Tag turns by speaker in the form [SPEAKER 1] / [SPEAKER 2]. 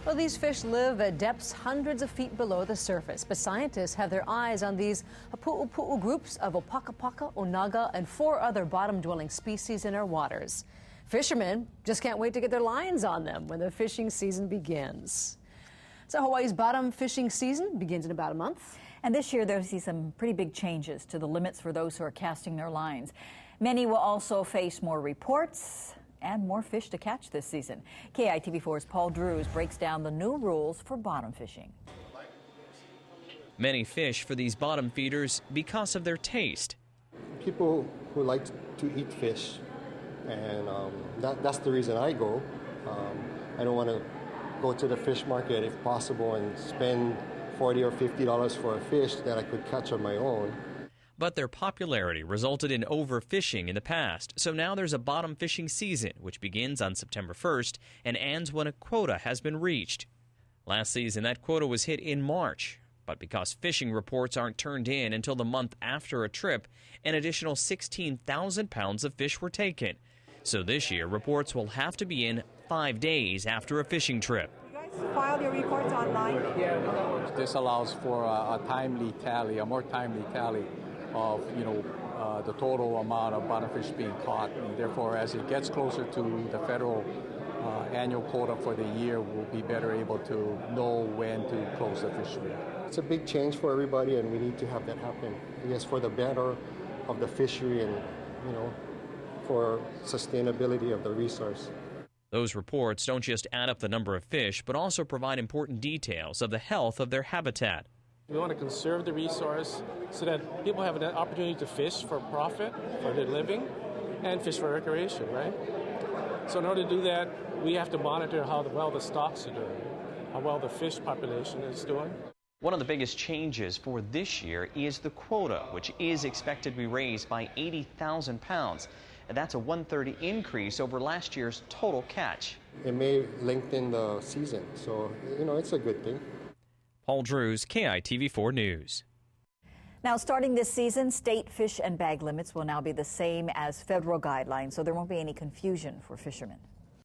[SPEAKER 1] Well, these fish live at depths hundreds of feet below the surface, but scientists have their eyes on these pu'upu'u groups of opakapaka, onaga, and 4 other bottom-dwelling species in our waters. Fishermen just can't wait to get their lines on them when the fishing season begins. So Hawaii's bottom fishing season begins in about a month.
[SPEAKER 2] And this year, they'll see some pretty big changes to the limits for those who are casting their lines. Many will also face more reports and more fish to catch this season. KITV4's Paul Drews breaks down the new rules for bottom fishing.
[SPEAKER 3] Many fish for these bottom feeders because of their taste.
[SPEAKER 4] People who like to eat fish, and that's the reason I go. I don't want to go to the fish market if possible and spend $40 or $50 for a fish that I could catch on my own.
[SPEAKER 3] But their popularity resulted in overfishing in the past, so now there's a bottom fishing season, which begins on September 1st and ends when a quota has been reached. Last season, that quota was hit in March, but because fishing reports aren't turned in until the month after a trip, an additional 16,000 pounds of fish were taken. So this year, reports will have to be in 5 days after a fishing trip.
[SPEAKER 5] You guys filed your reports online?
[SPEAKER 6] This allows for a more timely tally of, the total amount of bottom fish being caught. And therefore, as it gets closer to the federal annual quota for the year, we'll be better able to know when to close the fishery.
[SPEAKER 4] It's a big change for everybody, and we need to have that happen. Yes, for the better of the fishery and, for sustainability of the resource.
[SPEAKER 3] Those reports don't just add up the number of fish, but also provide important details of the health of their habitat.
[SPEAKER 7] We want to conserve the resource so that people have an opportunity to fish for profit, for their living, and fish for recreation, right? So in order to do that, we have to monitor how well the stocks are doing, how well the fish population is doing.
[SPEAKER 3] One of the biggest changes for this year is the quota, which is expected to be raised by 80,000 pounds. And that's a 1/3 increase over last year's total catch.
[SPEAKER 4] It may lengthen the season, so, it's a good thing.
[SPEAKER 3] Paul Drews, KITV4 News.
[SPEAKER 2] Now, starting this season, state fish and bag limits will now be the same as federal guidelines, so there won't be any confusion for fishermen.